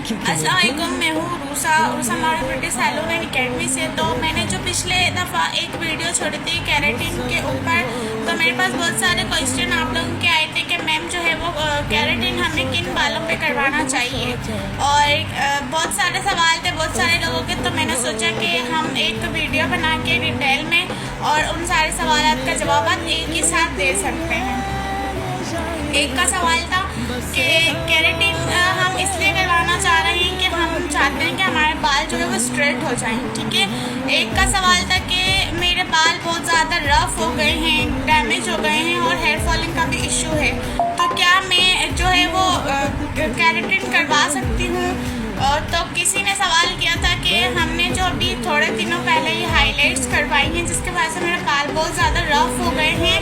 अस्सलाम वालेकुम, मैं हूँ Rusa model beauty salon and academy से। तो मैंने जो पिछले दफ़ा एक वीडियो छोड़ी थी कैरेटिन के ऊपर, तो मेरे पास बहुत सारे क्वेश्चन आप लोगों के आए थे कि मैम जो है वो कैरेटिन हमें किन बालों पे करवाना चाहिए, और बहुत सारे सवाल थे बहुत सारे लोगों के। तो मैंने सोचा कि हम एक वीडियो बना के डिटेल में और उन सारे सवाल का जवाब एक ही साथ दे सकते हैं। एक का सवाल था कि कैरेटिन हम इसलिए करवाना चाह रहे हैं कि हम चाहते हैं कि हमारे बाल जो है वो स्ट्रेट हो जाएं, ठीक है। एक का सवाल था कि मेरे बाल बहुत ज़्यादा रफ हो गए हैं, डैमेज हो गए हैं और हेयर फॉलिंग का भी इशू है, तो क्या मैं जो है वो कैरेटिन करवा सकती हूँ। तो किसी ने सवाल किया था कि हमने जो अभी थोड़े दिनों पहले ही हाईलाइट्स करवाई हैं, जिसकी वजह से मेरे बाल बहुत ज़्यादा रफ हो गए हैं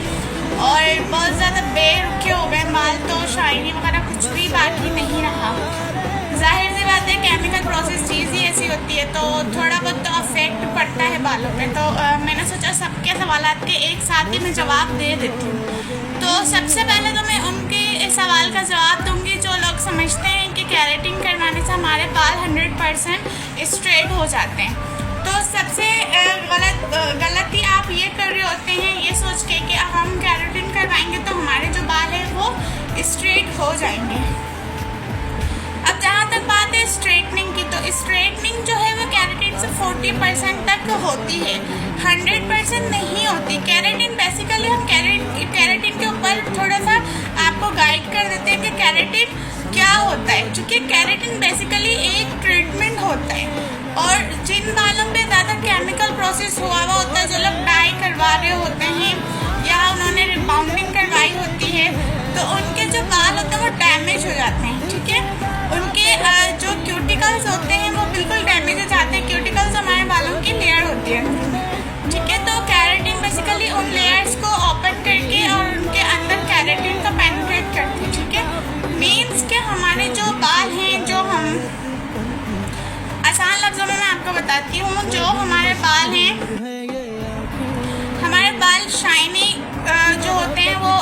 और बहुत ज़्यादा बेरुखे हो गए बाल, तो शाइनी वगैरह कुछ भी बाकी नहीं रहा। जाहिर सी बात है, केमिकल प्रोसेस चीज़ ही ऐसी होती है, तो थोड़ा बहुत तो अफेक्ट पड़ता है बालों पे। तो मैंने सोचा सबके सवालात के एक साथ ही मैं जवाब दे देती हूँ। तो सबसे पहले तो मैं उनके सवाल का जवाब दूंगी जो लोग समझते हैं कि कैरेटिन करवाने से हमारे बाल 100% स्ट्रेट हो जाते हैं। तो सबसे गलती आप ये कर रहे होते हैं ये सोच के कि हम कैरेटिन करवाएंगे तो हमारे जो बाल हैं वो स्ट्रेट हो जाएंगे। अब जहाँ तक बात है स्ट्रेटनिंग की, तो स्ट्रेटनिंग जो है वो कैरेटिन से 40% तक होती है, 100% नहीं होती। कैरेटिन बेसिकली हम कैरेटिन के ऊपर थोड़ा सा आपको गाइड कर देते हैं कि कैरेटिन क्या होता है, क्योंकि कैरेटिन बेसिकली एक ट्रीटमेंट होता है। और जिन बालों पे ज़्यादा केमिकल प्रोसेस हुआ हुआ होता है, जो लोग डाई करवा रहे होते हैं या उन्होंने रिबाउंडिंग करवाई होती है, तो उनके जो बाल होते हैं वो डैमेज हो जाते हैं, ठीक है। उनके जो क्यूटिकल्स होते हैं वो बिल्कुल डैमेज हो जाते हैं। क्यूटिकल्स हमारे बालों की लेयर होती है, ठीक है। तो कैरेटिन बेसिकली उन लेयर्स को ओपन करके और उनके अंदर कैरेटिन को पेनिट्रेट करती है, ठीक है। मीन्स के हमारे जो बाल हैं, जो हम आसान लफ्ज़ों में मैं आपको बताती हूँ, जो हमारे बाल हैं, हमारे बाल शाइनी जो होते हैं वो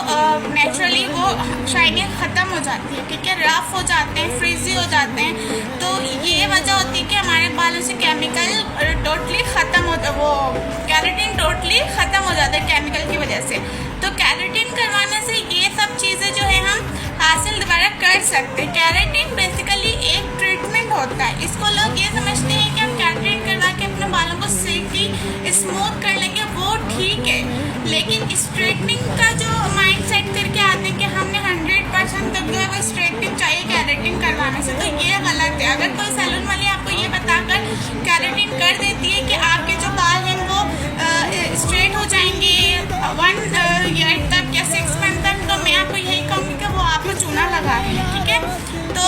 नेचुरली वो शाइनिंग ख़त्म हो जाती है, ठीक है। रफ हो जाते हैं, फ्रीजी हो जाते हैं, तो ये वजह होती है कि हमारे बालों से केमिकल टोटली ख़त्म होता है, वो कैरेटिन टोटली ख़त्म हो जाता है केमिकल की वजह से। तो कैरेटिन करवाने से ये सब चीज़ें जो है हम हासिल दोबारा कर सकते हैं। कैरेटिन बेसिकली एक ट्रीटमेंट होता है, इसको लोग ये समझते हैं कि हम कैरेटिन करवा के अपने बालों को सिल्की स्मूथ कर लेंगे, वो ठीक है। लेकिन स्ट्रेटनिंग का जो माइंड सेट करके आते हैं कि हमने 100% तक जो है वो स्ट्रेटनिंग चाहिए कैरेटिन करवाने से, तो ये गलत है। अगर कोई सैलून वाली आपको ये बताकर कैरेटिन कर देती है कि आपके जो बाल हैं वो स्ट्रेट हो जाएंगे 1 ईयर तक या 6 मंथ तक, तो मैं आपको यही कहूँगी कि वो आपको चूना लगा है, ठीक है। तो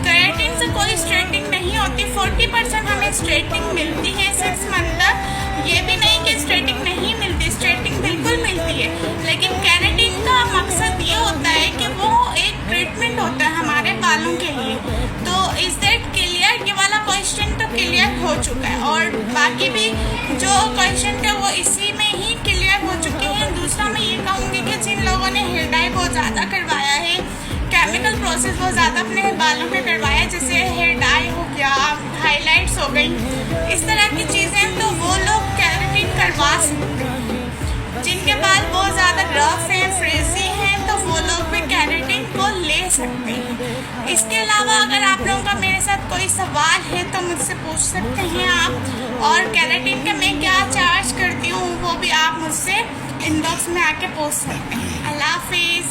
कैरेटिन से कोई स्ट्रेटनिंग नहीं होती, 40% हमें स्ट्रेटनिंग मिलती है 6 मंथ तक। ये भी नहीं कि स्ट्रेटनिंग नहीं मिलती, स्ट्रेटनिंग बिल्कुल मिलती है, लेकिन कैरेटिन का मकसद ये होता है कि वो एक ट्रीटमेंट होता है हमारे बालों के लिए। तो इज दैट क्लियर? ये वाला क्वेश्चन तो क्लियर हो चुका है, और बाकी भी जो क्वेश्चन थे वो इसी में ही क्लियर हो चुके हैं। दूसरा मैं ये कहूँगी कि जिन लोगों ने हेयर डाई बहुत ज़्यादा करवाया है, केमिकल प्रोसेस बहुत ज़्यादा अपने बालों पे करवाया, जैसे हेयर डाई हो गया, हाइलाइट्स हो गई, इस तरह की चीज़ें, तो वो लोग कैरेटिन करवा सकते हैं। जिनके बाल बहुत ज़्यादा रफ हैं, फ्रीजी हैं, तो वो लोग भी कैरेटिन को ले सकते हैं। इसके अलावा अगर आप लोगों का मेरे साथ कोई सवाल है तो मुझसे पूछ सकते हैं आप, और कैरेटिन का मैं क्या चार्ज करती हूँ वो भी आप मुझसे इनबॉक्स में आके पूछ सकते हैं। अल्लाह हाफिज़।